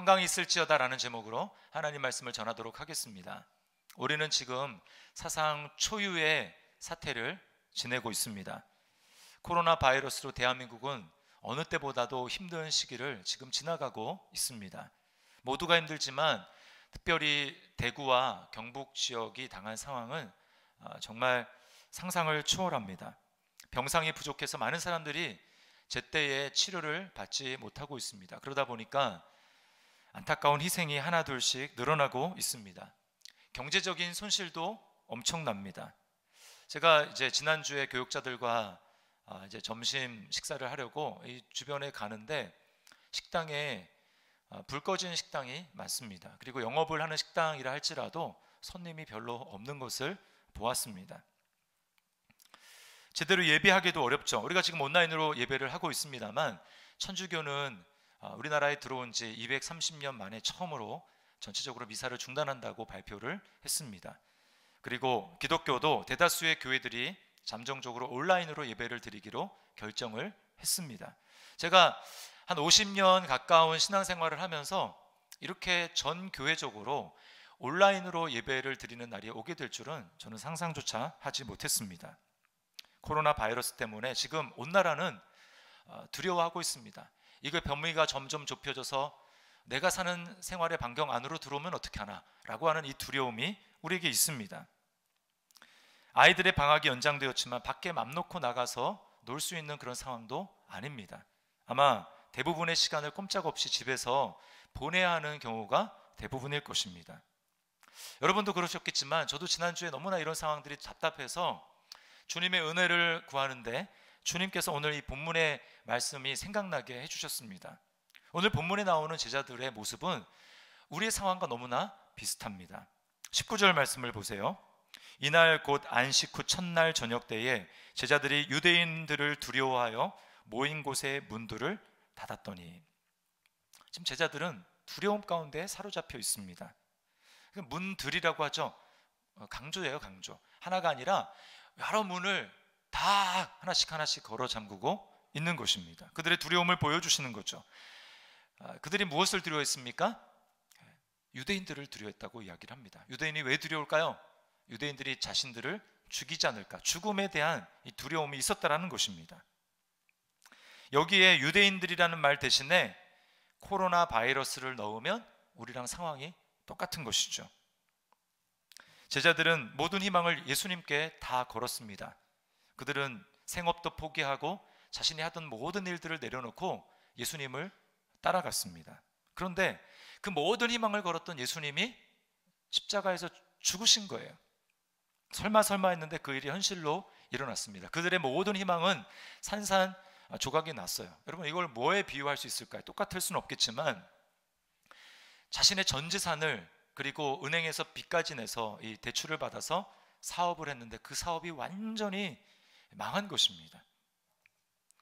평강이 있을지어다라는 제목으로 하나님 말씀을 전하도록 하겠습니다. 우리는 지금 사상 초유의 사태를 지내고 있습니다. 코로나 바이러스로 대한민국은 어느 때보다도 힘든 시기를 지금 지나가고 있습니다. 모두가 힘들지만 특별히 대구와 경북 지역이 당한 상황은 정말 상상을 초월합니다. 병상이 부족해서 많은 사람들이 제때에 치료를 받지 못하고 있습니다. 그러다 보니까 안타까운 희생이 하나둘씩 늘어나고 있습니다. 경제적인 손실도 엄청납니다. 제가 이제 지난주에 교육자들과 이제 점심 식사를 하려고 이 주변에 가는데 식당에 불 꺼진 식당이 많습니다. 그리고 영업을 하는 식당이라 할지라도 손님이 별로 없는 것을 보았습니다. 제대로 예배하기도 어렵죠. 우리가 지금 온라인으로 예배를 하고 있습니다만 천주교는 우리나라에 들어온 지 230년 만에 처음으로 전체적으로 미사를 중단한다고 발표를 했습니다. 그리고 기독교도 대다수의 교회들이 잠정적으로 온라인으로 예배를 드리기로 결정을 했습니다. 제가 한 50년 가까운 신앙생활을 하면서 이렇게 전 교회적으로 온라인으로 예배를 드리는 날이 오게 될 줄은 저는 상상조차 하지 못했습니다. 코로나 바이러스 때문에 지금 온 나라는 두려워하고 있습니다. 이거 범위가 점점 좁혀져서 내가 사는 생활의 반경 안으로 들어오면 어떻게 하나 라고 하는 이 두려움이 우리에게 있습니다. 아이들의 방학이 연장되었지만 밖에 맘 놓고 나가서 놀 수 있는 그런 상황도 아닙니다. 아마 대부분의 시간을 꼼짝없이 집에서 보내야 하는 경우가 대부분일 것입니다. 여러분도 그러셨겠지만 저도 지난주에 너무나 이런 상황들이 답답해서 주님의 은혜를 구하는데 주님께서 오늘 이 본문의 말씀이 생각나게 해주셨습니다. 오늘 본문에 나오는 제자들의 모습은 우리의 상황과 너무나 비슷합니다. 19절 말씀을 보세요. 이날 곧 안식 후 첫날 저녁 때에 제자들이 유대인들을 두려워하여 모인 곳의 문들을 닫았더니, 지금 제자들은 두려움 가운데 사로잡혀 있습니다. 문들이라고 하죠. 강조예요, 강조. 하나가 아니라 여러 문을 다 하나씩 걸어 잠그고 있는 것입니다. 그들의 두려움을 보여주시는 거죠. 그들이 무엇을 두려워했습니까? 유대인들을 두려워했다고 이야기를 합니다. 유대인이 왜 두려울까요? 유대인들이 자신들을 죽이지 않을까, 죽음에 대한 이 두려움이 있었다라는 것입니다. 여기에 유대인들이라는 말 대신에 코로나 바이러스를 넣으면 우리랑 상황이 똑같은 것이죠. 제자들은 모든 희망을 예수님께 다 걸었습니다. 그들은 생업도 포기하고 자신이 하던 모든 일들을 내려놓고 예수님을 따라갔습니다. 그런데 그 모든 희망을 걸었던 예수님이 십자가에서 죽으신 거예요. 설마 했는데 그 일이 현실로 일어났습니다. 그들의 모든 희망은 산산조각이 났어요. 여러분, 이걸 뭐에 비유할 수 있을까요? 똑같을 수는 없겠지만 자신의 전 재산을, 그리고 은행에서 빚까지 내서 이 대출을 받아서 사업을 했는데 그 사업이 완전히 망한 것입니다.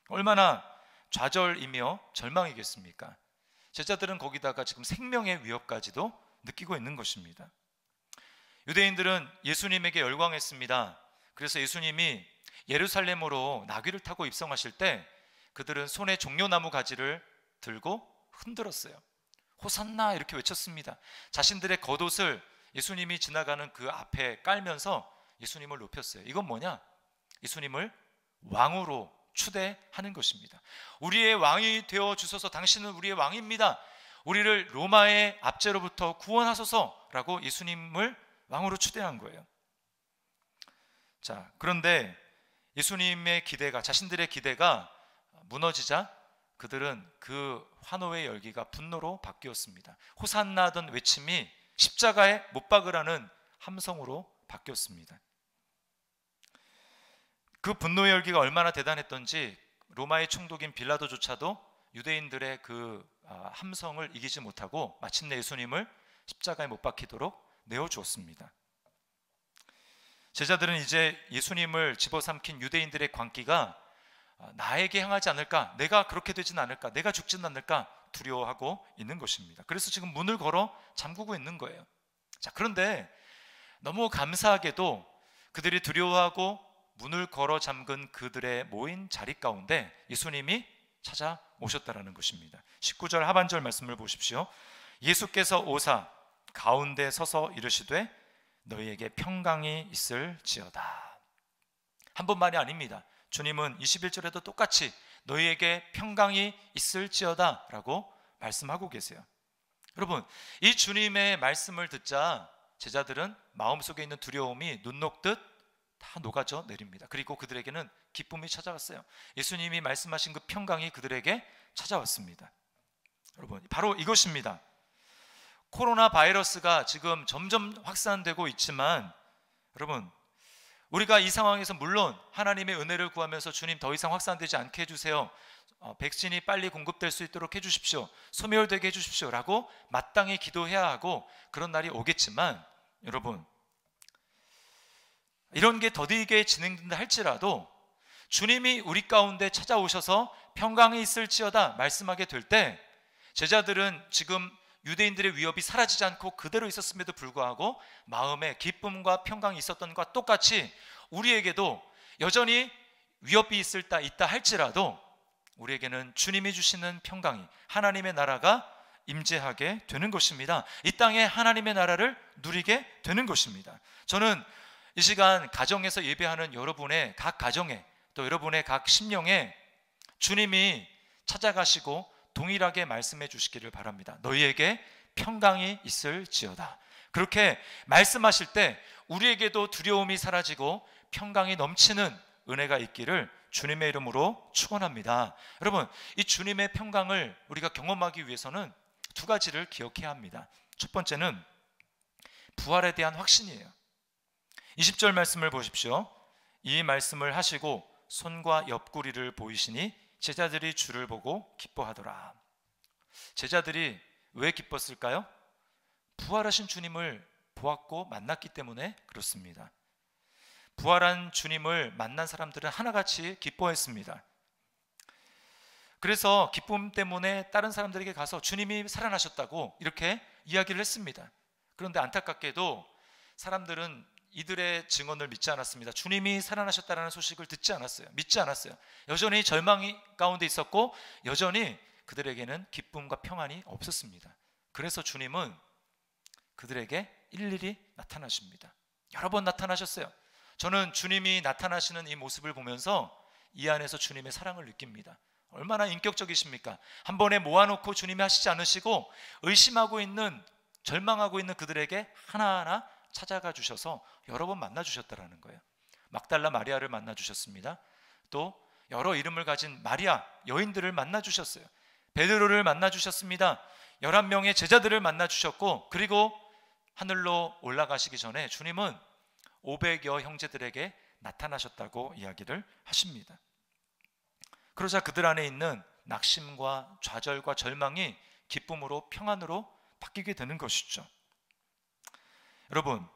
얼마나 좌절이며 절망이겠습니까? 제자들은 거기다가 지금 생명의 위협까지도 느끼고 있는 것입니다. 유대인들은 예수님에게 열광했습니다. 그래서 예수님이 예루살렘으로 나귀를 타고 입성하실 때 그들은 손에 종려나무 가지를 들고 흔들었어요. 호산나 이렇게 외쳤습니다. 자신들의 겉옷을 예수님이 지나가는 그 앞에 깔면서 예수님을 높였어요. 이건 뭐냐? 예수님을 왕으로 추대하는 것입니다. 우리의 왕이 되어 주소서, 당신은 우리의 왕입니다. 우리를 로마의 압제로부터 구원하소서라고 예수님을 왕으로 추대한 거예요. 자, 그런데 예수님의 기대가, 자신들의 기대가 무너지자 그들은 그 환호의 열기가 분노로 바뀌었습니다. 호산나던 외침이 십자가에 못 박으라는 함성으로 바뀌었습니다. 그 분노의 열기가 얼마나 대단했던지 로마의 총독인 빌라도조차도 유대인들의 그 함성을 이기지 못하고 마침내 예수님을 십자가에 못 박히도록 내어주었습니다. 제자들은 이제 예수님을 집어삼킨 유대인들의 광기가 나에게 향하지 않을까, 내가 그렇게 되진 않을까, 내가 죽진 않을까 두려워하고 있는 것입니다. 그래서 지금 문을 걸어 잠그고 있는 거예요. 자, 그런데 너무 감사하게도 그들이 두려워하고 문을 걸어 잠근 그들의 모인 자리 가운데 예수님이 찾아오셨다라는 것입니다. 19절 하반절 말씀을 보십시오. 예수께서 오사 가운데 서서 이르시되 너희에게 평강이 있을지어다. 한 번만이 아닙니다. 주님은 21절에도 똑같이 너희에게 평강이 있을지어다 라고 말씀하고 계세요. 여러분, 이 주님의 말씀을 듣자 제자들은 마음속에 있는 두려움이 눈 녹듯 다 녹아져 내립니다. 그리고 그들에게는 기쁨이 찾아왔어요. 예수님이 말씀하신 그 평강이 그들에게 찾아왔습니다. 여러분, 바로 이것입니다. 코로나 바이러스가 지금 점점 확산되고 있지만 여러분, 우리가 이 상황에서 물론 하나님의 은혜를 구하면서 주님 더 이상 확산되지 않게 해주세요, 백신이 빨리 공급될 수 있도록 해주십시오, 소멸되게 해주십시오 라고 마땅히 기도해야 하고 그런 날이 오겠지만 여러분, 이런 게 더디게 진행된다 할지라도 주님이 우리 가운데 찾아오셔서 평강이 있을지어다 말씀하게 될 때 제자들은 지금 유대인들의 위협이 사라지지 않고 그대로 있었음에도 불구하고 마음에 기쁨과 평강이 있었던 것과 똑같이 우리에게도 여전히 위협이 있다 할지라도 우리에게는 주님이 주시는 평강이, 하나님의 나라가 임재하게 되는 것입니다. 이 땅에 하나님의 나라를 누리게 되는 것입니다. 저는 이 시간 가정에서 예배하는 여러분의 각 가정에 또 여러분의 각 심령에 주님이 찾아가시고 동일하게 말씀해 주시기를 바랍니다. 너희에게 평강이 있을지어다. 그렇게 말씀하실 때 우리에게도 두려움이 사라지고 평강이 넘치는 은혜가 있기를 주님의 이름으로 축원합니다. 여러분, 이 주님의 평강을 우리가 경험하기 위해서는 두 가지를 기억해야 합니다. 첫 번째는 부활에 대한 확신이에요. 20절 말씀을 보십시오. 이 말씀을 하시고 손과 옆구리를 보이시니 제자들이 주를 보고 기뻐하더라. 제자들이 왜 기뻤을까요? 부활하신 주님을 보았고 만났기 때문에 그렇습니다. 부활한 주님을 만난 사람들은 하나같이 기뻐했습니다. 그래서 기쁨 때문에 다른 사람들에게 가서 주님이 살아나셨다고 이렇게 이야기를 했습니다. 그런데 안타깝게도 사람들은 이들의 증언을 믿지 않았습니다. 주님이 살아나셨다는 소식을 듣지 않았어요. 믿지 않았어요. 여전히 절망 가운데 있었고 여전히 그들에게는 기쁨과 평안이 없었습니다. 그래서 주님은 그들에게 일일이 나타나십니다. 여러 번 나타나셨어요. 저는 주님이 나타나시는 이 모습을 보면서 이 안에서 주님의 사랑을 느낍니다. 얼마나 인격적이십니까? 한 번에 모아놓고 주님이 하시지 않으시고 의심하고 있는, 절망하고 있는 그들에게 하나하나 찾아가 주셔서 여러 번 만나 주셨다라는 거예요. 막달라 마리아를 만나 주셨습니다. 또 여러 이름을 가진 마리아 여인들을 만나 주셨어요. 베드로를 만나 주셨습니다. 11명의 제자들을 만나 주셨고, 그리고 하늘로 올라가시기 전에 주님은 500여 형제들에게 나타나셨다고 이야기를 하십니다. 그러자 그들 안에 있는 낙심과 좌절과 절망이 기쁨으로, 평안으로 바뀌게 되는 것이죠. 여러분,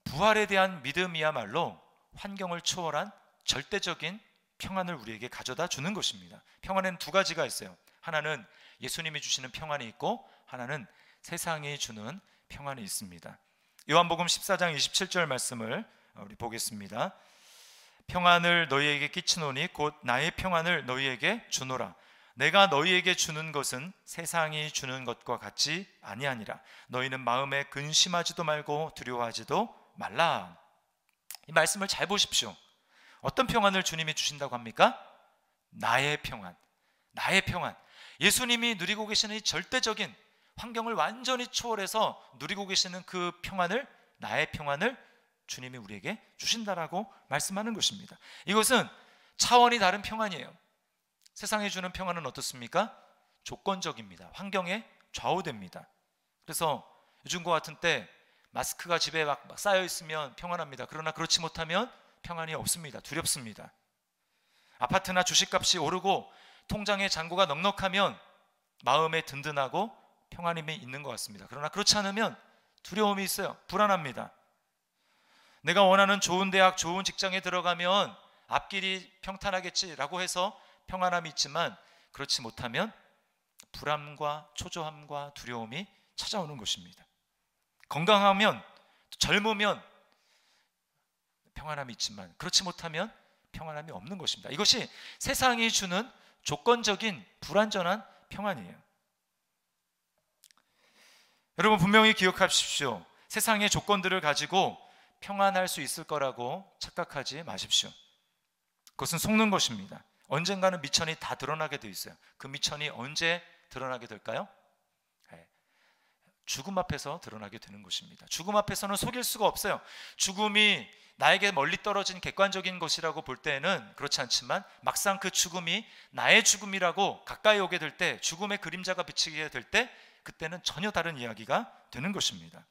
부활에 대한 믿음이야말로 환경을 초월한 절대적인 평안을 우리에게 가져다 주는 것입니다. 평안에는 두 가지가 있어요. 하나는 예수님이 주시는 평안이 있고 하나는 세상이 주는 평안이 있습니다. 요한복음 14장 27절 말씀을 우리 보겠습니다. 평안을 너희에게 끼치노니 곧 나의 평안을 너희에게 주노라. 내가 너희에게 주는 것은 세상이 주는 것과 같지 아니하니라. 너희는 마음에 근심하지도 말고 두려워하지도 말라. 이 말씀을 잘 보십시오. 어떤 평안을 주님이 주신다고 합니까? 나의 평안, 나의 평안. 예수님이 누리고 계시는 이 절대적인 환경을 완전히 초월해서 누리고 계시는 그 평안을, 나의 평안을 주님이 우리에게 주신다라고 말씀하는 것입니다. 이것은 차원이 다른 평안이에요. 세상에 주는 평안은 어떻습니까? 조건적입니다. 환경에 좌우됩니다. 그래서 요즘과 같은 때 마스크가 집에 막 쌓여 있으면 평안합니다. 그러나 그렇지 못하면 평안이 없습니다. 두렵습니다. 아파트나 주식값이 오르고 통장에 잔고가 넉넉하면 마음에 든든하고 평안이 있는 것 같습니다. 그러나 그렇지 않으면 두려움이 있어요. 불안합니다. 내가 원하는 좋은 대학, 좋은 직장에 들어가면 앞길이 평탄하겠지라고 해서 평안함이 있지만 그렇지 못하면 불안과 초조함과 두려움이 찾아오는 것입니다. 건강하면, 젊으면 평안함이 있지만 그렇지 못하면 평안함이 없는 것입니다. 이것이 세상이 주는 조건적인 불완전한 평안이에요. 여러분 분명히 기억하십시오. 세상의 조건들을 가지고 평안할 수 있을 거라고 착각하지 마십시오. 그것은 속는 것입니다. 언젠가는 미천이 다 드러나게 돼 있어요. 그 미천이 언제 드러나게 될까요? 죽음 앞에서 드러나게 되는 것입니다. 죽음 앞에서는 속일 수가 없어요. 죽음이 나에게 멀리 떨어진 객관적인 것이라고 볼 때는 그렇지 않지만 막상 그 죽음이 나의 죽음이라고 가까이 오게 될 때, 죽음의 그림자가 비치게 될 때, 그때는 전혀 다른 이야기가 되는 것입니다.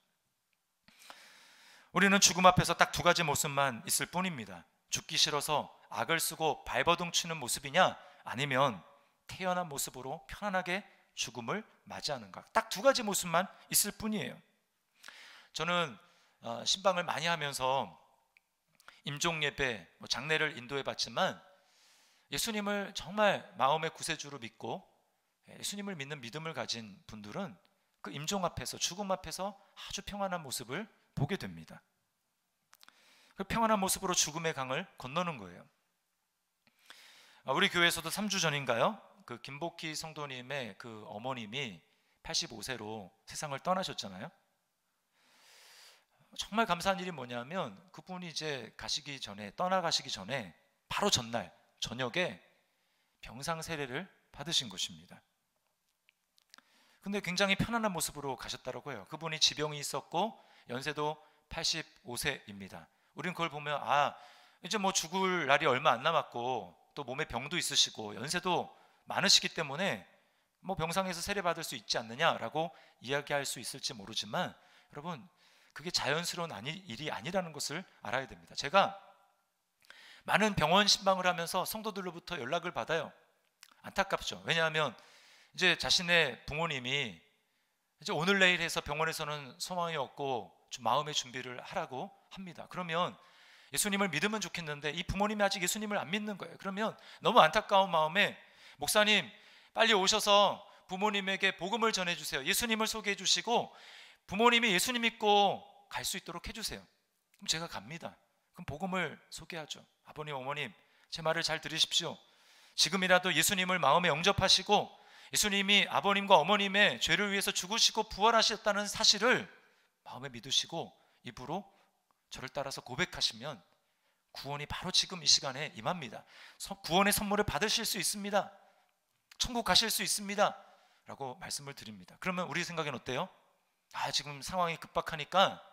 우리는 죽음 앞에서 딱 두 가지 모습만 있을 뿐입니다. 죽기 싫어서 악을 쓰고 발버둥 치는 모습이냐, 아니면 태어난 모습으로 편안하게 죽음을 맞이하는가. 딱 두 가지 모습만 있을 뿐이에요. 저는 신방을 많이 하면서 임종예배, 장례를 인도해 봤지만 예수님을 정말 마음의 구세주로 믿고 예수님을 믿는 믿음을 가진 분들은 그 임종 앞에서, 죽음 앞에서 아주 평안한 모습을 보게 됩니다. 그 평안한 모습으로 죽음의 강을 건너는 거예요. 우리 교회에서도 3주 전인가요? 그 김복희 성도님의 그 어머님이 85세로 세상을 떠나셨잖아요. 정말 감사한 일이 뭐냐면 그분이 이제 떠나가시기 전에 바로 전날 저녁에 병상 세례를 받으신 것입니다. 근데 굉장히 편안한 모습으로 가셨다고 해요. 그분이 지병이 있었고 연세도 85세입니다. 우린 그걸 보면 이제 뭐 죽을 날이 얼마 안 남았고 또 몸에 병도 있으시고 연세도 많으시기 때문에 뭐 병상에서 세례 받을 수 있지 않느냐라고 이야기할 수 있을지 모르지만 여러분, 그게 자연스러운 일이 아니라는 것을 알아야 됩니다. 제가 많은 병원 신방을 하면서 성도들로부터 연락을 받아요. 안타깝죠. 왜냐하면 이제 자신의 부모님이 이제 오늘 내일 해서 병원에서는 소망이 없고 좀 마음의 준비를 하라고 합니다. 그러면 예수님을 믿으면 좋겠는데 이 부모님이 아직 예수님을 안 믿는 거예요. 그러면 너무 안타까운 마음에 목사님 빨리 오셔서 부모님에게 복음을 전해주세요. 예수님을 소개해 주시고 부모님이 예수님 믿고 갈 수 있도록 해주세요. 그럼 제가 갑니다. 그럼 복음을 소개하죠. 아버님, 어머님, 제 말을 잘 들으십시오. 지금이라도 예수님을 마음에 영접하시고 예수님이 아버님과 어머님의 죄를 위해서 죽으시고 부활하셨다는 사실을 마음에 믿으시고 입으로 저를 따라서 고백하시면 구원이 바로 지금 이 시간에 임합니다. 구원의 선물을 받으실 수 있습니다. 천국 가실 수 있습니다 라고 말씀을 드립니다. 그러면 우리 생각엔 어때요? 지금 상황이 급박하니까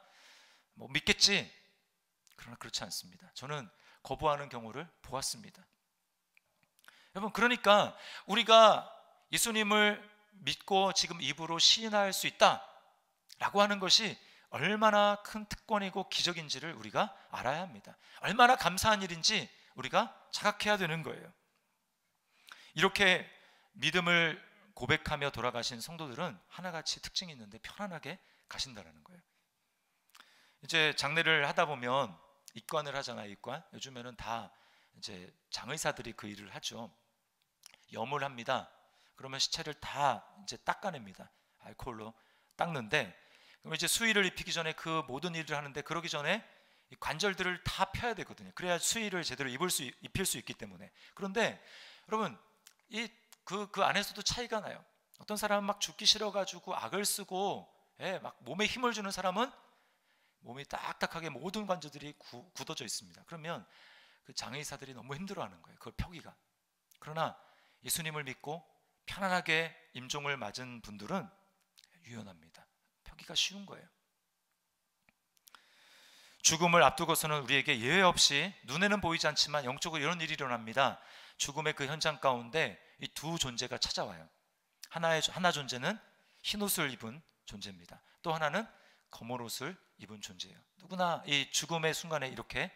뭐 믿겠지. 그러나 그렇지 않습니다. 저는 거부하는 경우를 보았습니다. 여러분, 그러니까 우리가 예수님을 믿고 지금 입으로 시인할 수 있다라고 하는 것이 얼마나 큰 특권이고 기적인지를 우리가 알아야 합니다. 얼마나 감사한 일인지 우리가 자각해야 되는 거예요. 이렇게 믿음을 고백하며 돌아가신 성도들은 하나같이 특징이 있는데 편안하게 가신다는 거예요. 이제 장례를 하다 보면 입관을 하잖아요. 입관. 요즘에는 다 이제 장의사들이 그 일을 하죠. 염을 합니다. 그러면 시체를 다 이제 닦아냅니다. 알코올로 닦는데, 그럼 이제 수의를 입히기 전에 그 모든 일을 하는데, 그러기 전에 이 관절들을 다 펴야 되거든요. 그래야 수의를 제대로 입힐 수 있기 때문에. 그런데 여러분, 그 안에서도 차이가 나요. 어떤 사람은 막 죽기 싫어가지고 악을 쓰고 막 몸에 힘을 주는 사람은 몸이 딱딱하게 모든 관절들이 굳어져 있습니다. 그러면 그 장의사들이 너무 힘들어하는 거예요. 그걸 펴기가. 그러나 예수님을 믿고 편안하게 임종을 맞은 분들은 유연합니다. 펴기가 쉬운 거예요. 죽음을 앞두고서는 우리에게 예외 없이 눈에는 보이지 않지만 영적으로 이런 일이 일어납니다. 죽음의 그 현장 가운데 이 두 존재가 찾아와요. 하나 존재는 흰 옷을 입은 존재입니다. 또 하나는 검은 옷을 입은 존재예요. 누구나 이 죽음의 순간에 이렇게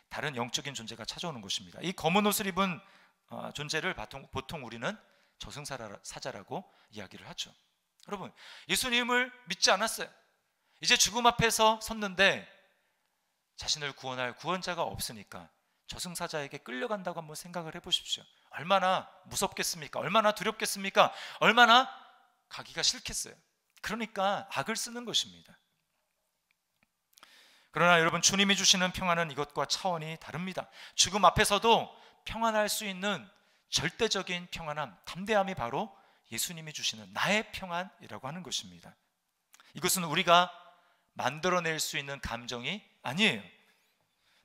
다른 영적인 존재가 찾아오는 것입니다. 이 검은 옷을 입은 존재를 보통 우리는 저승사자라고 이야기를 하죠. 여러분, 예수님을 믿지 않았어요. 이제 죽음 앞에서 섰는데 자신을 구원할 구원자가 없으니까 저승사자에게 끌려간다고 한번 생각을 해보십시오. 얼마나 무섭겠습니까? 얼마나 두렵겠습니까? 얼마나 가기가 싫겠어요. 그러니까 악을 쓰는 것입니다. 그러나 여러분, 주님이 주시는 평안은 이것과 차원이 다릅니다. 죽음 앞에서도 평안할 수 있는 절대적인 평안함, 담대함이 바로 예수님이 주시는 나의 평안이라고 하는 것입니다. 이것은 우리가 만들어낼 수 있는 감정이 아니에요.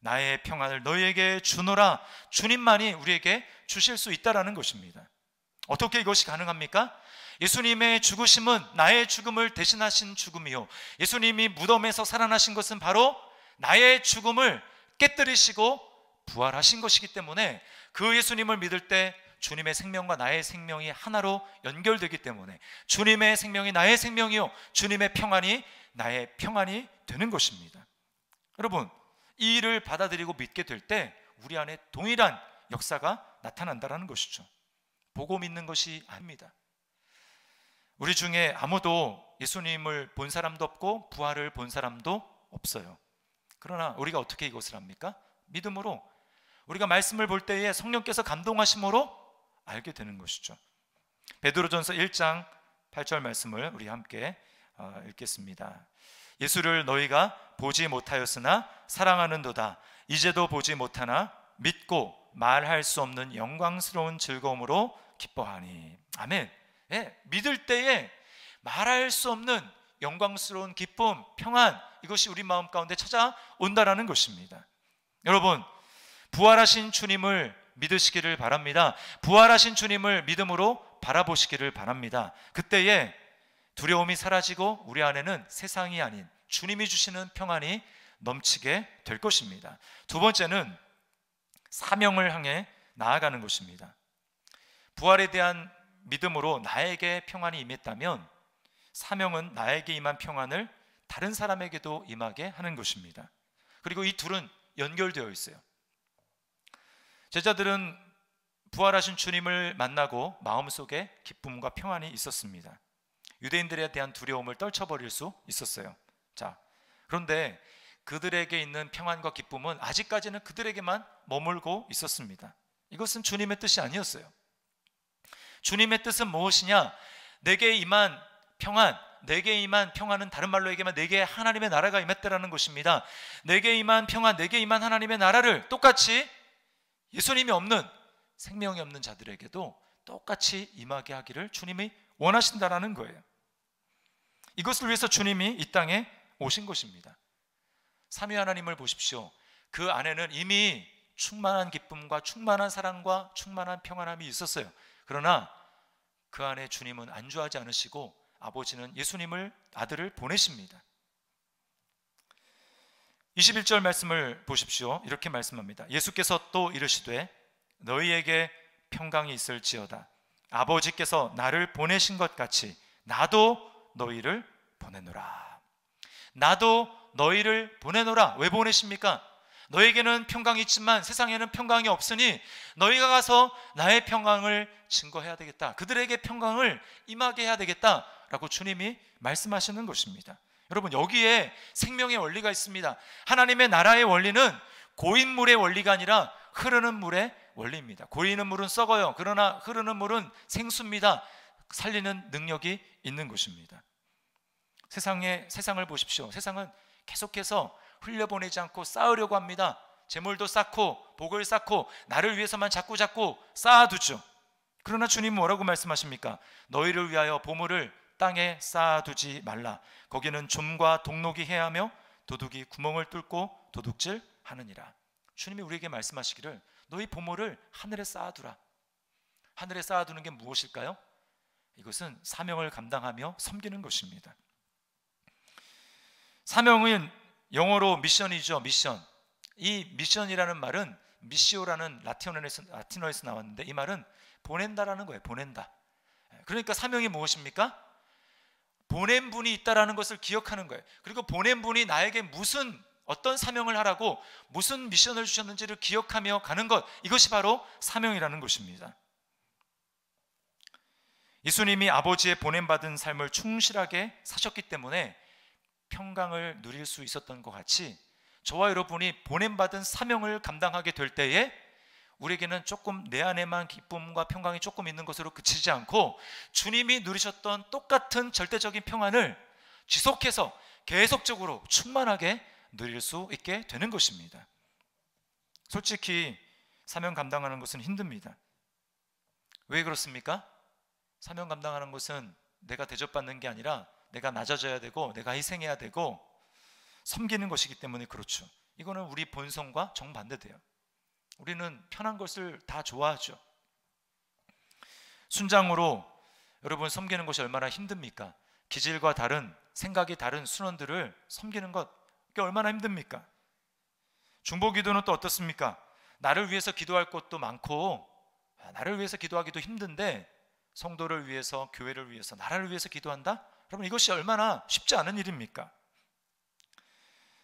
나의 평안을 너희에게 주노라, 주님만이 우리에게 주실 수 있다라는 것입니다. 어떻게 이것이 가능합니까? 예수님의 죽으심은 나의 죽음을 대신하신 죽음이요, 예수님이 무덤에서 살아나신 것은 바로 나의 죽음을 깨뜨리시고 부활하신 것이기 때문에 그 예수님을 믿을 때 주님의 생명과 나의 생명이 하나로 연결되기 때문에 주님의 생명이 나의 생명이요, 주님의 평안이 나의 평안이 되는 것입니다. 여러분, 이 일을 받아들이고 믿게 될 때 우리 안에 동일한 역사가 나타난다는 것이죠. 보고 믿는 것이 아닙니다. 우리 중에 아무도 예수님을 본 사람도 없고 부활을 본 사람도 없어요. 그러나 우리가 어떻게 이것을 합니까? 믿음으로, 우리가 말씀을 볼 때에 성령께서 감동하심으로 알게 되는 것이죠. 베드로전서 1장 8절 말씀을 우리 함께 읽겠습니다. 예수를 너희가 보지 못하였으나 사랑하는도다. 이제도 보지 못하나 믿고 말할 수 없는 영광스러운 즐거움으로 기뻐하니. 아멘. 예, 믿을 때에 말할 수 없는 영광스러운 기쁨, 평안, 이것이 우리 마음 가운데 찾아온다라는 것입니다. 여러분, 부활하신 주님을 믿으시기를 바랍니다. 부활하신 주님을 믿음으로 바라보시기를 바랍니다. 그때에 두려움이 사라지고 우리 안에는 세상이 아닌 주님이 주시는 평안이 넘치게 될 것입니다. 두 번째는 사명을 향해 나아가는 것입니다. 부활에 대한 믿음으로 나에게 평안이 임했다면 사명은 나에게 임한 평안을 다른 사람에게도 임하게 하는 것입니다. 그리고 이 둘은 연결되어 있어요. 제자들은 부활하신 주님을 만나고 마음속에 기쁨과 평안이 있었습니다. 유대인들에 대한 두려움을 떨쳐버릴 수 있었어요. 자, 그런데 그들에게 있는 평안과 기쁨은 아직까지는 그들에게만 머물고 있었습니다. 이것은 주님의 뜻이 아니었어요. 주님의 뜻은 무엇이냐? 내게 임한 평안, 내게 임한 평안은 다른 말로 얘기하면 내게 하나님의 나라가 임했다라는 것입니다. 내게 임한 평안, 내게 임한 하나님의 나라를 똑같이 예수님이 없는, 생명이 없는 자들에게도 똑같이 임하게 하기를 주님이 원하신다라는 거예요. 이것을 위해서 주님이 이 땅에 오신 것입니다. 삼위 하나님을 보십시오. 그 안에는 이미 충만한 기쁨과 충만한 사랑과 충만한 평안함이 있었어요. 그러나 그 안에 주님은 안주하지 않으시고 아버지는 예수님을, 아들을 보내십니다. 21절 말씀을 보십시오. 이렇게 말씀합니다. 예수께서 또 이르시되 너희에게 평강이 있을지어다. 아버지께서 나를 보내신 것 같이 나도 너희를 보내노라. 나도 너희를 보내노라. 왜 보내십니까? 너에게는 평강이 있지만 세상에는 평강이 없으니 너희가 가서 나의 평강을 증거해야 되겠다. 그들에게 평강을 임하게 해야 되겠다라고 주님이 말씀하시는 것입니다. 여러분, 여기에 생명의 원리가 있습니다. 하나님의 나라의 원리는 고인 물의 원리가 아니라 흐르는 물의 원리입니다. 고이는 물은 썩어요. 그러나 흐르는 물은 생수입니다. 살리는 능력이 있는 것입니다. 세상을 보십시오. 세상은 계속해서 흘려보내지 않고 쌓으려고 합니다. 재물도 쌓고 복을 쌓고 나를 위해서만 자꾸 쌓아두죠. 그러나 주님은 뭐라고 말씀하십니까? 너희를 위하여 보물을 땅에 쌓아두지 말라. 거기는 좀과 동록이 해하며 도둑이 구멍을 뚫고 도둑질하느니라. 주님이 우리에게 말씀하시기를 너희 보물을 하늘에 쌓아두라. 하늘에 쌓아두는 게 무엇일까요? 이것은 사명을 감당하며 섬기는 것입니다. 사명은 영어로 미션이죠. 미션. 이 미션이라는 말은 미시오라는 라틴어에서 나왔는데 이 말은 보낸다라는 거예요. 보낸다. 그러니까 사명이 무엇입니까? 보낸 분이 있다라는 것을 기억하는 거예요. 그리고 보낸 분이 나에게 어떤 사명을 하라고 무슨 미션을 주셨는지를 기억하며 가는 것, 이것이 바로 사명이라는 것입니다. 예수님이 아버지의 보냄받은 삶을 충실하게 사셨기 때문에 평강을 누릴 수 있었던 것 같이 저와 여러분이 보냄받은 사명을 감당하게 될 때에 우리에게는 조금 내 안에만 기쁨과 평강이 조금 있는 것으로 그치지 않고 주님이 누리셨던 똑같은 절대적인 평안을 지속해서 계속적으로 충만하게 누릴 수 있게 되는 것입니다. 솔직히 사명 감당하는 것은 힘듭니다. 왜 그렇습니까? 사명 감당하는 것은 내가 대접받는 게 아니라 내가 낮아져야 되고 내가 희생해야 되고 섬기는 것이기 때문에 그렇죠. 이거는 우리 본성과 정반대돼요. 우리는 편한 것을 다 좋아하죠. 순장으로 여러분 섬기는 것이 얼마나 힘듭니까? 기질과 다른, 생각이 다른 순원들을 섬기는 것, 그게 얼마나 힘듭니까? 중보기도는 또 어떻습니까? 나를 위해서 기도할 것도 많고 나를 위해서 기도하기도 힘든데 성도를 위해서, 교회를 위해서, 나라를 위해서 기도한다? 여러분, 이것이 얼마나 쉽지 않은 일입니까?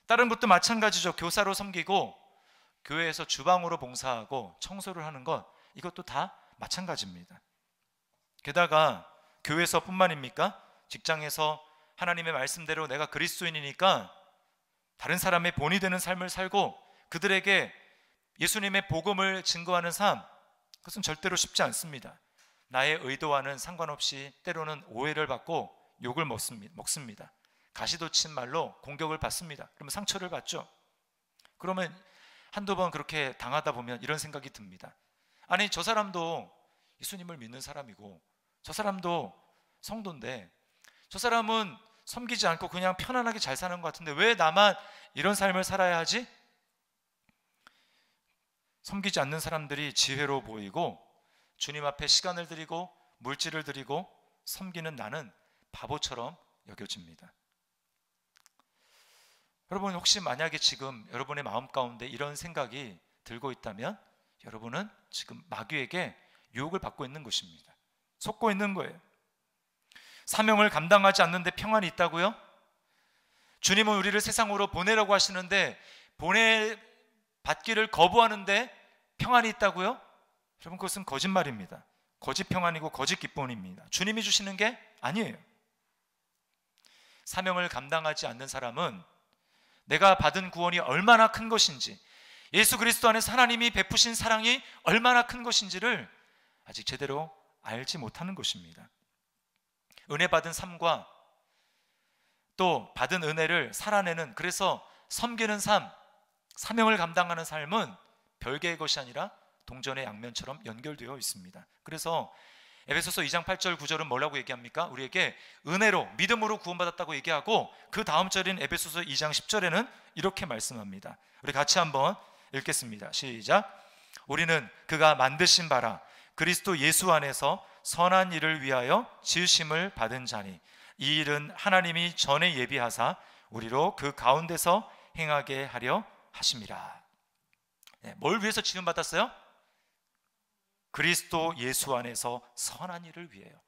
다른 것도 마찬가지죠. 교사로 섬기고 교회에서 주방으로 봉사하고 청소를 하는 것, 이것도 다 마찬가지입니다. 게다가 교회에서뿐만입니까? 직장에서 하나님의 말씀대로 내가 그리스도인이니까 다른 사람의 본이 되는 삶을 살고 그들에게 예수님의 복음을 증거하는 삶, 그것은 절대로 쉽지 않습니다. 나의 의도와는 상관없이 때로는 오해를 받고 욕을 먹습니다. 가시돋친 말로 공격을 받습니다. 그러면 상처를 받죠. 그러면 한두 번 그렇게 당하다 보면 이런 생각이 듭니다. 아니, 저 사람도 예수님을 믿는 사람이고 저 사람도 성도인데 저 사람은 섬기지 않고 그냥 편안하게 잘 사는 것 같은데 왜 나만 이런 삶을 살아야 하지? 섬기지 않는 사람들이 지혜로 보이고 주님 앞에 시간을 드리고 물질을 드리고 섬기는 나는 바보처럼 여겨집니다. 여러분, 혹시 만약에 지금 여러분의 마음 가운데 이런 생각이 들고 있다면 여러분은 지금 마귀에게 유혹을 받고 있는 것입니다. 속고 있는 거예요. 사명을 감당하지 않는데 평안이 있다고요? 주님은 우리를 세상으로 보내라고 하시는데 받기를 거부하는데 평안이 있다고요? 여러분, 그것은 거짓말입니다. 거짓 평안이고 거짓 기쁨입니다. 주님이 주시는 게 아니에요. 사명을 감당하지 않는 사람은 내가 받은 구원이 얼마나 큰 것인지, 예수 그리스도 안에서 하나님이 베푸신 사랑이 얼마나 큰 것인지를 아직 제대로 알지 못하는 것입니다. 은혜 받은 삶과 또 받은 은혜를 살아내는, 그래서 섬기는 삶, 사명을 감당하는 삶은 별개의 것이 아니라 동전의 양면처럼 연결되어 있습니다. 그래서 에베소서 2장 8절 9절은 뭐라고 얘기합니까? 우리에게 은혜로, 믿음으로 구원받았다고 얘기하고 그 다음 절인 에베소서 2장 10절에는 이렇게 말씀합니다. 우리 같이 한번 읽겠습니다. 시작. 우리는 그가 만드신 바라 그리스도 예수 안에서 선한 일을 위하여 지으심을 받은 자니 이 일은 하나님이 전에 예비하사 우리로 그 가운데서 행하게 하려 하심이라. 뭘 위해서 지음받았어요? 그리스도 예수 안에서 선한 일을 위해요.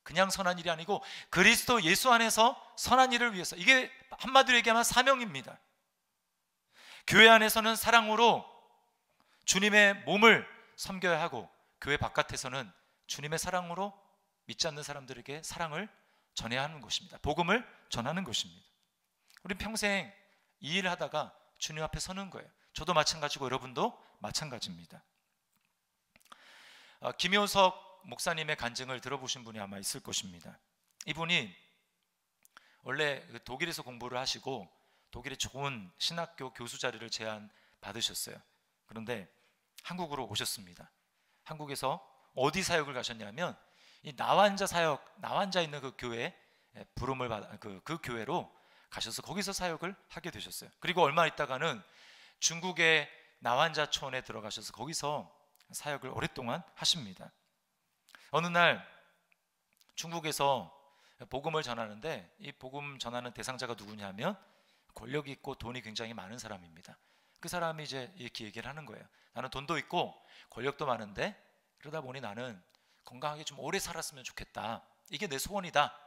그냥 선한 일이 아니고 그리스도 예수 안에서 선한 일을 위해서. 이게 한마디로 얘기하면 사명입니다. 교회 안에서는 사랑으로 주님의 몸을 섬겨야 하고 교회 바깥에서는 주님의 사랑으로 믿지 않는 사람들에게 사랑을 전해야 하는 것입니다. 복음을 전하는 것입니다. 우리 평생 이 일을 하다가 주님 앞에 서는 거예요. 저도 마찬가지고 여러분도 마찬가지입니다. 김효석 목사님의 간증을 들어보신 분이 아마 있을 것입니다. 이분이 원래 독일에서 공부를 하시고 독일의 좋은 신학교 교수 자리를 제안받으셨어요. 그런데 한국으로 오셨습니다. 한국에서 어디 사역을 가셨냐면 이 나환자 사역, 나환자 있는 그 교회 부름을 받아 그 교회로 가셔서 거기서 사역을 하게 되셨어요. 그리고 얼마 있다가는 중국의 나환자촌에 들어가셔서 거기서 사역을 오랫동안 하십니다. 어느 날 중국에서 복음을 전하는데 이 복음 전하는 대상자가 누구냐면 권력이 있고 돈이 굉장히 많은 사람입니다. 그 사람이 이제 이렇게 얘기를 하는 거예요. 나는 돈도 있고 권력도 많은데 그러다 보니 나는 건강하게 좀 오래 살았으면 좋겠다. 이게 내 소원이다.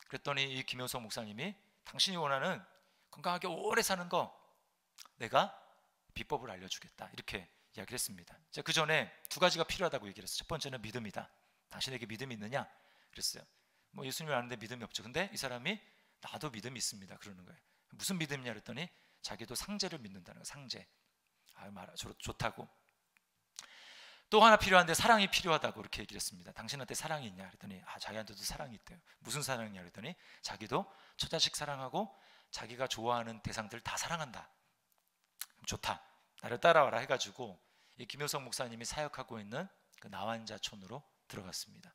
그랬더니 이 김효석 목사님이 당신이 원하는 건강하게 오래 사는 거 내가 비법을 알려주겠다. 이렇게 이야기를 했습니다. 그 전에 두 가지가 필요하다고 얘기를 했어요. 첫 번째는 믿음이다. 당신에게 믿음이 있느냐? 그랬어요. 뭐 예수님을 아는데 믿음이 없죠. 근데 이 사람이 나도 믿음이 있습니다. 그러는 거예요. 무슨 믿음이냐 그랬더니 자기도 상제를 믿는다는 거예요. 상제. 좋다고. 또 하나 필요한데 사랑이 필요하다고 이렇게 얘기를 했습니다. 당신한테 사랑이 있냐 그랬더니 자기한테도 사랑이 있대요. 무슨 사랑이냐 그랬더니 자기도 처자식 사랑하고 자기가 좋아하는 대상들 다 사랑한다. 좋다. 나를 따라와라 해가지고 이 김효석 목사님이 사역하고 있는 그 나환자촌으로 들어갔습니다.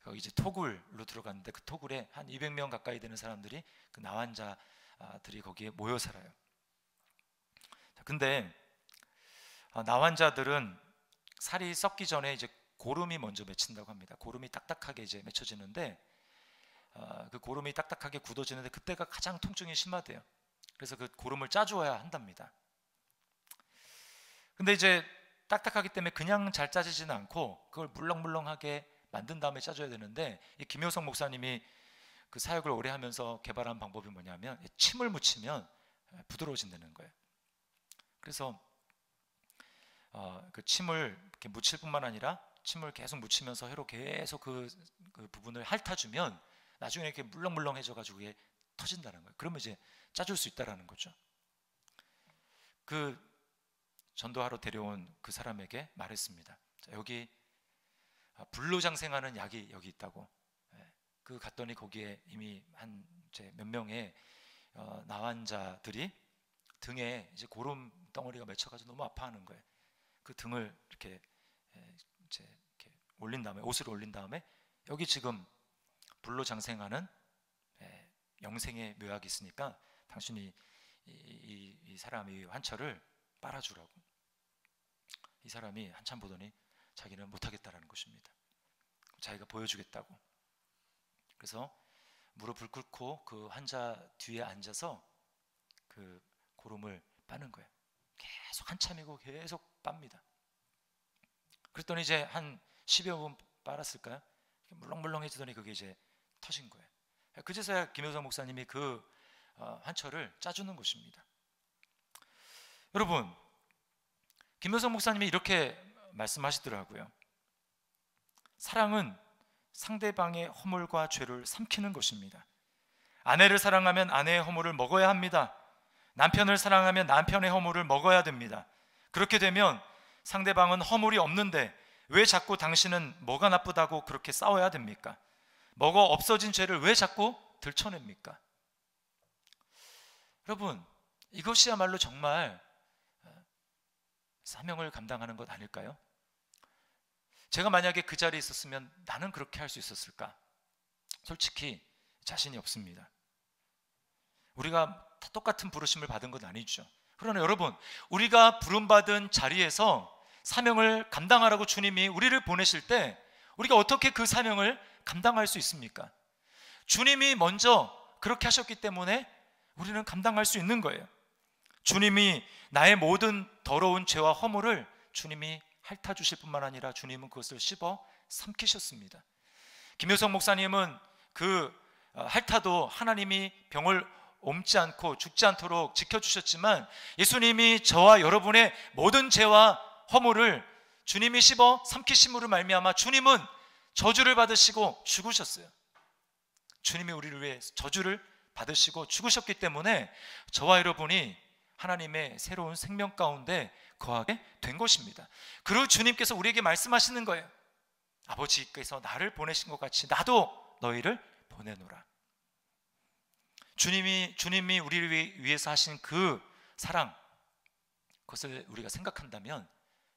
거기 이제 토굴로 들어갔는데 그 토굴에 한 200명 가까이 되는 사람들이 그 나환자들이 거기에 모여 살아요. 근데 나환자들은 살이 썩기 전에 이제 고름이 먼저 맺힌다고 합니다. 고름이 딱딱하게 이제 맺혀지는데 그 고름이 딱딱하게 굳어지는데 그때가 가장 통증이 심하대요. 그래서 그 고름을 짜주어야 한답니다. 근데 이제 딱딱하기 때문에 그냥 잘 짜지지는 않고 그걸 물렁물렁하게 만든 다음에 짜줘야 되는데 이 김효성 목사님이 그 사역을 오래 하면서 개발한 방법이 뭐냐면 침을 묻히면 부드러워진다는 거예요. 그래서 그 침을 이렇게 묻힐 뿐만 아니라 침을 계속 묻히면서 혀로 계속 그 부분을 핥아주면 나중에 이렇게 물렁물렁해져 가지고 그게 터진다는 거예요. 그러면 이제 짜줄 수 있다라는 거죠. 그 전도하러 데려온 그 사람에게 말했습니다. 자, 여기 불로장생하는 약이 여기 있다고. 그 갔더니 거기에 이미 한 몇 명의 나환자들이 등에 이제 고름 덩어리가 맺혀가지고 너무 아파하는 거예요. 그 등을 이렇게 이렇게 올린 다음에 옷을 올린 다음에 여기 지금 불로장생하는 영생의 묘약이 있으니까 당신이 이 사람의 환처를 빨아주라고. 이 사람이 한참 보더니 자기는 못하겠다라는 것입니다. 자기가 보여주겠다고. 그래서 무릎을 꿇고 그 환자 뒤에 앉아서 그 고름을 빠는 거예요. 계속 한참이고 계속 빱니다. 그랬더니 이제 한 10여 분 빨았을까요? 물렁물렁해지더니 그게 이제 터진 거예요. 그제서야 김효성 목사님이 그 환처를 짜주는 것입니다. 여러분, 김효성 목사님이 이렇게 말씀하시더라고요. 사랑은 상대방의 허물과 죄를 삼키는 것입니다. 아내를 사랑하면 아내의 허물을 먹어야 합니다. 남편을 사랑하면 남편의 허물을 먹어야 됩니다. 그렇게 되면 상대방은 허물이 없는데 왜 자꾸 당신은 뭐가 나쁘다고 그렇게 싸워야 됩니까? 먹어 없어진 죄를 왜 자꾸 들춰냅니까? 여러분, 이것이야말로 정말 사명을 감당하는 것 아닐까요? 제가 만약에 그 자리에 있었으면 나는 그렇게 할 수 있었을까? 솔직히 자신이 없습니다. 우리가 다 똑같은 부르심을 받은 건 아니죠. 그러나 여러분, 우리가 부름받은 자리에서 사명을 감당하라고 주님이 우리를 보내실 때 우리가 어떻게 그 사명을 감당할 수 있습니까? 주님이 먼저 그렇게 하셨기 때문에 우리는 감당할 수 있는 거예요. 주님이 나의 모든 더러운 죄와 허물을 주님이 핥아주실 뿐만 아니라 주님은 그것을 씹어 삼키셨습니다. 김효성 목사님은 그 핥아도 하나님이 병을 옮지 않고 죽지 않도록 지켜주셨지만 예수님이 저와 여러분의 모든 죄와 허물을 주님이 씹어 삼키심으로 말미암아 주님은 저주를 받으시고 죽으셨어요. 주님이 우리를 위해 저주를 받으시고 죽으셨기 때문에 저와 여러분이 하나님의 새로운 생명 가운데 거하게 된 것입니다. 그리고 주님께서 우리에게 말씀하시는 거예요. 아버지께서 나를 보내신 것 같이 나도 너희를 보내노라. 주님이 우리를 위해서 하신 그 사랑, 그것을 우리가 생각한다면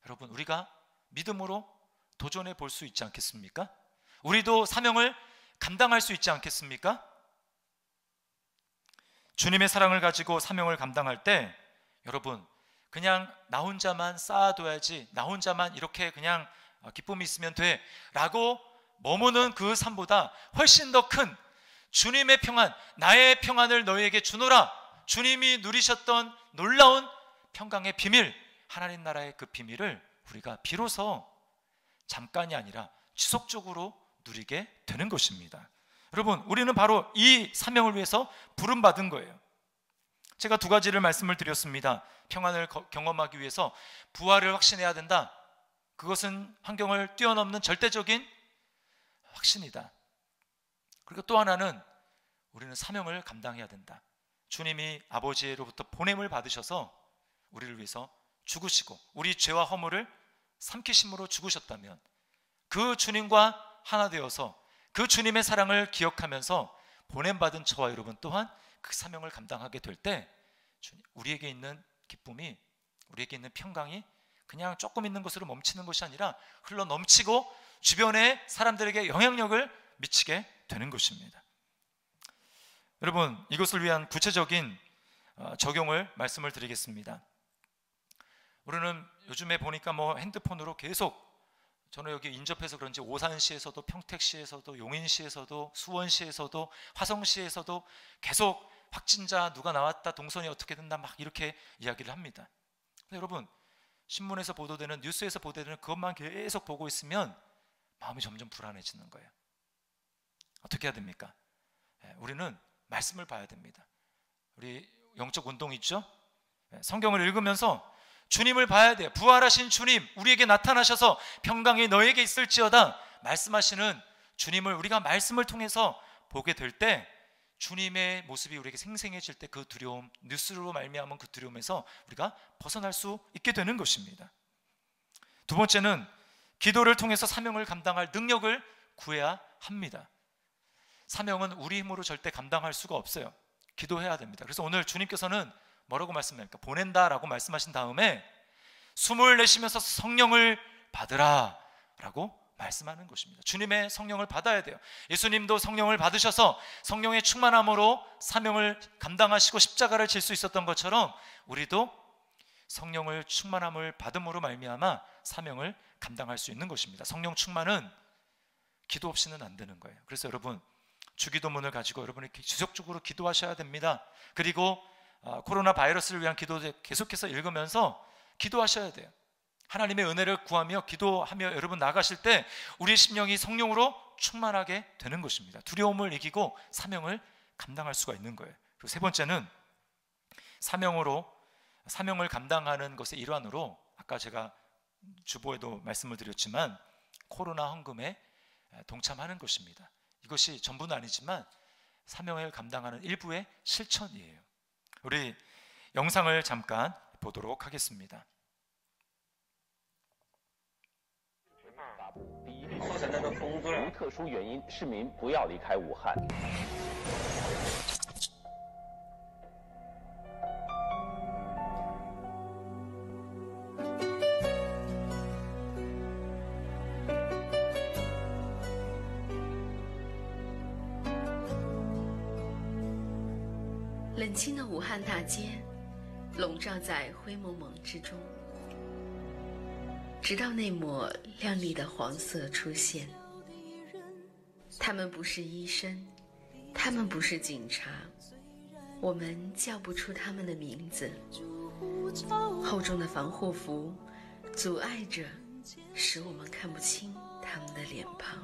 여러분, 우리가 믿음으로 도전해 볼 수 있지 않겠습니까? 우리도 사명을 감당할 수 있지 않겠습니까? 주님의 사랑을 가지고 사명을 감당할 때 여러분, 그냥 나 혼자만 쌓아둬야지, 나 혼자만 이렇게 그냥 기쁨이 있으면 돼 라고 머무는 그 삶보다 훨씬 더 큰 주님의 평안, 나의 평안을 너희에게 주노라, 주님이 누리셨던 놀라운 평강의 비밀, 하나님 나라의 그 비밀을 우리가 비로소 잠깐이 아니라 지속적으로 누리게 되는 것입니다. 여러분, 우리는 바로 이 사명을 위해서 부름받은 거예요. 제가 두 가지를 말씀을 드렸습니다. 평안을 경험하기 위해서 부활을 확신해야 된다. 그것은 환경을 뛰어넘는 절대적인 확신이다. 그리고 또 하나는 우리는 사명을 감당해야 된다. 주님이 아버지로부터 보냄을 받으셔서 우리를 위해서 죽으시고 우리 죄와 허물을 삼키심으로 죽으셨다면 그 주님과 하나 되어서 그 주님의 사랑을 기억하면서 보냄받은 저와 여러분 또한 그 사명을 감당하게 될 때 우리에게 있는 기쁨이, 우리에게 있는 평강이 그냥 조금 있는 것으로 멈추는 것이 아니라 흘러 넘치고 주변의 사람들에게 영향력을 미치게 되는 것입니다. 여러분, 이것을 위한 구체적인 적용을 말씀을 드리겠습니다. 우리는 요즘에 보니까 핸드폰으로 계속, 저는 여기 인접해서 그런지 오산시에서도 평택시에서도 용인시에서도 수원시에서도 화성시에서도 계속 확진자 누가 나왔다, 동선이 어떻게 된다, 막 이렇게 이야기를 합니다. 근데 여러분, 신문에서 보도되는, 뉴스에서 보도되는 그것만 계속 보고 있으면 마음이 점점 불안해지는 거예요. 어떻게 해야 됩니까? 우리는 말씀을 봐야 됩니다. 우리 영적 운동이 있죠? 성경을 읽으면서 주님을 봐야 돼요. 부활하신 주님, 우리에게 나타나셔서 평강이 너에게 있을지어다 말씀하시는 주님을 우리가 말씀을 통해서 보게 될 때, 주님의 모습이 우리에게 생생해질 때 그 두려움, 뉴스로 말미암은 그 두려움에서 우리가 벗어날 수 있게 되는 것입니다. 두 번째는 기도를 통해서 사명을 감당할 능력을 구해야 합니다. 사명은 우리 힘으로 절대 감당할 수가 없어요. 기도해야 됩니다. 그래서 오늘 주님께서는 뭐라고 말씀합니까? 보낸다라고 말씀하신 다음에 숨을 내쉬면서 성령을 받으라 라고 말씀하는 것입니다. 주님의 성령을 받아야 돼요. 예수님도 성령을 받으셔서 성령의 충만함으로 사명을 감당하시고 십자가를 질 수 있었던 것처럼 우리도 성령을 충만함을 받음으로 말미암아 사명을 감당할 수 있는 것입니다. 성령 충만은 기도 없이는 안 되는 거예요. 그래서 여러분, 주기도문을 가지고 여러분이 지속적으로 기도하셔야 됩니다. 그리고 코로나 바이러스를 위한 기도 계속해서 읽으면서 기도하셔야 돼요. 하나님의 은혜를 구하며 기도하며 여러분 나가실 때 우리의 심령이 성령으로 충만하게 되는 것입니다. 두려움을 이기고 사명을 감당할 수가 있는 거예요. 그리고 세 번째는 사명을 감당하는 것의 일환으로, 아까 제가 주보에도 말씀을 드렸지만 코로나 헌금에 동참하는 것입니다. 이것이 전부는 아니지만 사명을 감당하는 일부의 실천이에요. 우리 영상을 잠깐 보도록 하겠습니다. 造成那个封住了，无特殊原因，市民不要离开武汉。冷清的武汉大街，笼罩在灰蒙蒙之中。直到那抹亮丽的黄色出现，他们不是医生，他们不是警察，我们叫不出他们的名字。厚重的防护服阻碍着，使我们看不清他们的脸庞。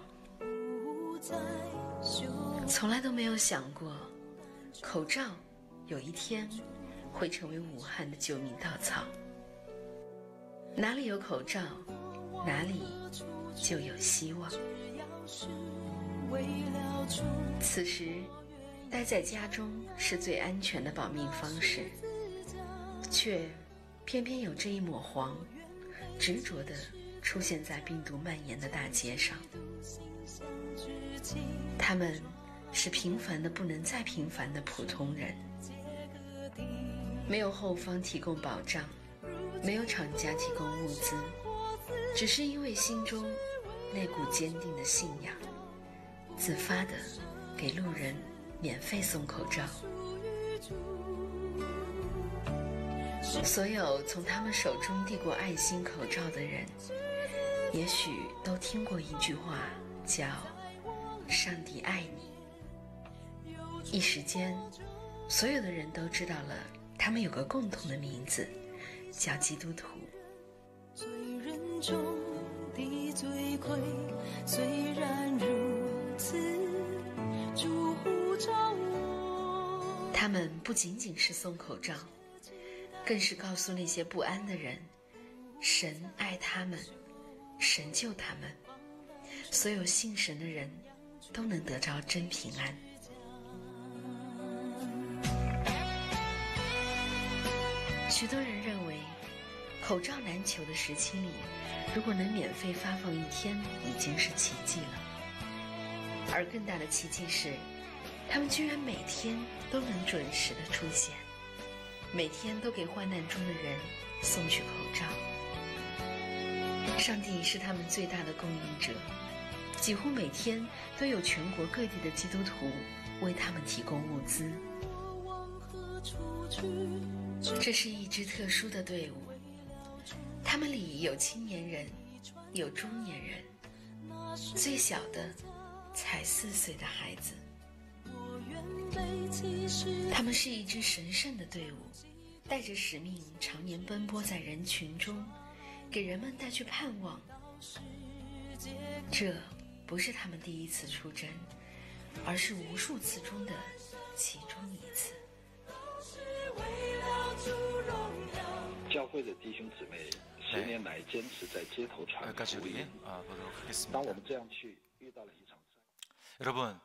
从来都没有想过，口罩有一天会成为武汉的救命稻草。哪里有口罩，哪里就有希望。此时，待在家中是最安全的保命方式，却偏偏有这一抹黄，执着地出现在病毒蔓延的大街上。他们是平凡的不能再平凡的普通人，没有后方提供保障，没有厂家提供物资，只是因为心中那股坚定的信仰，自发地给路人免费送口罩。所有从他们手中递过爱心口罩的人，也许都听过一句话，叫“上帝爱你”。一时间，所有的人都知道了，他们有个共同的名字，叫基督徒。罪人中的罪魁，虽然如此，主呼召我。他们不仅仅是送口罩，更是告诉那些不安的人，神爱他们，神救他们，所有信神的人都能得着真平安。许多人认为，口罩难求的时期里，如果能免费发放一天，已经是奇迹了。而更大的奇迹是，他们居然每天都能准时的出现，每天都给患难中的人送去口罩。上帝是他们最大的供应者，几乎每天都有全国各地的基督徒为他们提供物资。这是一支特殊的队伍，他们里有青年人，有中年人，最小的才4岁的孩子。他们是一支神圣的队伍，带着使命，常年奔波在人群中，给人们带去盼望。这不是他们第一次出征，而是无数次中的其中一次。教会的弟兄姊妹10年来坚持在街头传福音。当我们这样去遇到了一场灾。 여러분,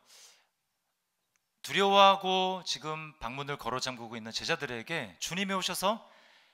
두려워하고 지금 방문을 걸어 잠그고 있는 제자들에게 주님이 오셔서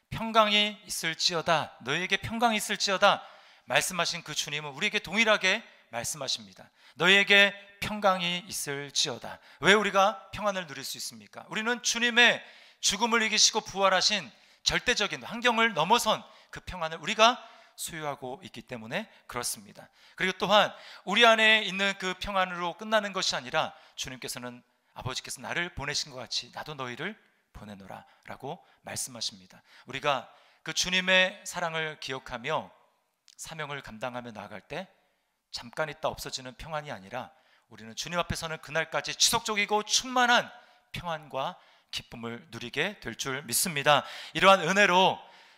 평강이 있을지어다, 너희에게 평강이 있을지어다 말씀하신 그 주님은 우리에게 동일하게 말씀하십니다. 너희에게 평강이 있을지어다. 왜 우리가 평안을 누릴 수 있습니까? 우리는 주님의 죽음을 이기시고 부활하신 절대적인 환경을 넘어선 그 평안을 우리가 소유하고 있기 때문에 그렇습니다. 그리고 또한 우리 안에 있는 그 평안으로 끝나는 것이 아니라 주님께서는, 아버지께서 나를 보내신 것 같이 나도 너희를 보내노라 라고 말씀하십니다. 우리가 그 주님의 사랑을 기억하며 사명을 감당하며 나아갈 때 잠깐 있다 없어지는 평안이 아니라 우리는 주님 앞에서는 그날까지 지속적이고 충만한 평안과 기쁨을 누리게 될 줄 믿습니다. 이러한 은혜로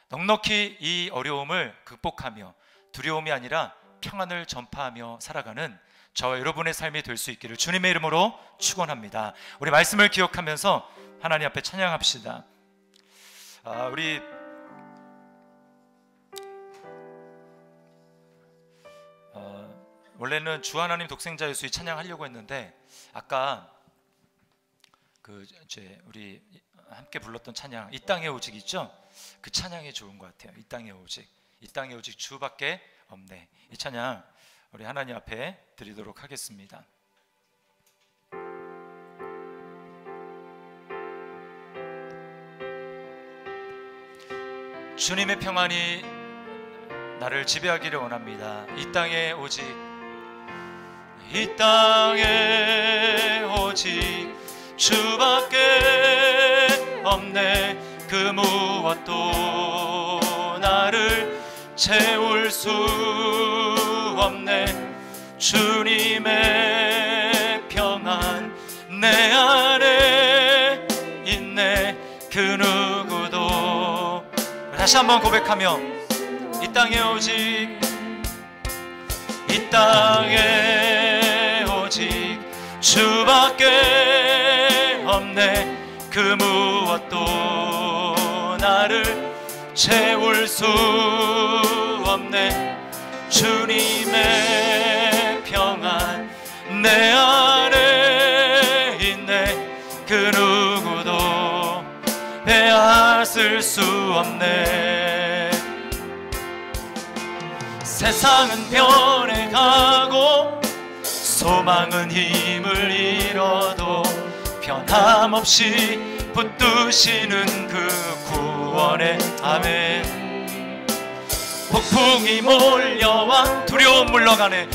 넉넉히 이 어려움을 극복하며 두려움이 아니라 평안을 전파하며 살아가는 저와 여러분의 삶이 될 수 있기를 주님의 이름으로 축원합니다. 우리 말씀을 기억하면서 하나님 앞에 찬양합시다. 우리 원래는 주 하나님 독생자 예수의 찬양하려고 했는데 아까 우리 함께 불렀던 찬양 이 땅의 오직 있죠? 그 찬양이 좋은 것 같아요. 이 땅의 오직 주밖에 없네. 이 찬양 우리 하나님 앞에 드리도록 하겠습니다. 주님의 평안이 나를 지배하기를 원합니다. 이 땅에 오직 주밖에 없네. 그 무엇도 나를 채울 수 없네. 주님의 평안 내 안에 있네. 그 누구도. 다시 한번 고백하며 이 땅에 오직 주밖에 없네. 그 무엇도 나를 채울 수 없네. 주님의 평안 내 안에 있네. 그 누구도 빼앗을 수 없네. 세상은 변해가고 소망은 힘을 잃어도 변함없이 붙드시는 그 구원의 아멘. 폭풍이 몰려와 두려움 물러가네.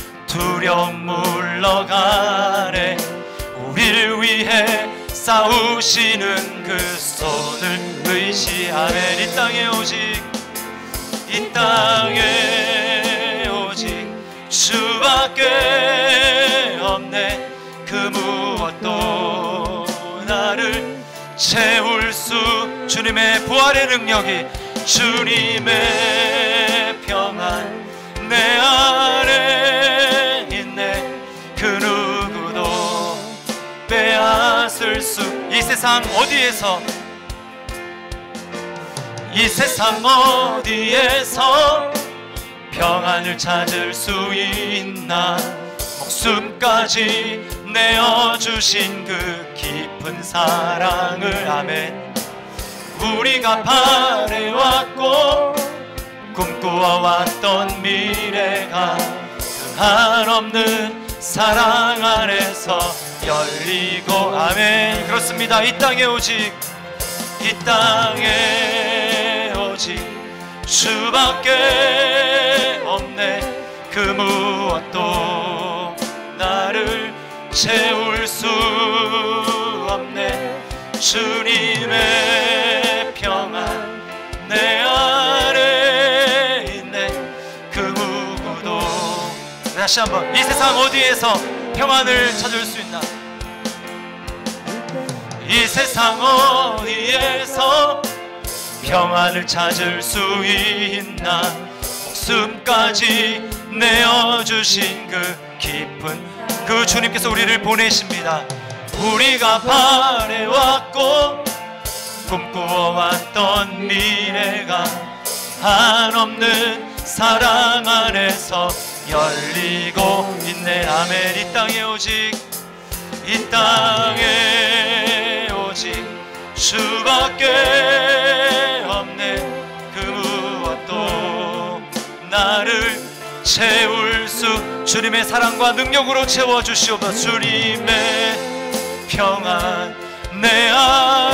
우리를 위해 싸우시는 그 손을 의지하네. 이 땅에 오직 주밖에 없네. 그 무엇도 나를 채울 수. 주님의 부활의 능력이 주님의 평안 내 안에 있네. 그 누구도 빼앗을 수. 이 세상 어디에서 평안을 찾을 수 있나. 목숨까지 내어주신 그 깊은 사랑을 아멘. 우리가 바래왔고 꿈꾸어왔던 미래가 그 한없는 사랑 안에서 열리고 아멘. 그렇습니다. 이 땅에 오직 주밖에 없네. 그 무엇도 채울 수 없네. 주님의 평안 내 안에 있네. 그 누구도. 다시 한번, 이 세상 어디에서 평안을 찾을 수 있나? 이 세상 어디에서 평안을 찾을 수 있나? 목숨까지 내어주신 그 깊은 그 주님께서 우리를 보내십니다. 우리가 바래왔고 꿈꾸어왔던 미래가 한없는 사랑 안에서 열리고 있네. 아멘. 이 땅에 오직, 이 땅에 오직 주밖에 없네. 그 무엇도 나를 채울 수, 주님의 사랑과 능력으로 채워주시옵소서. 주님의 평안 내 안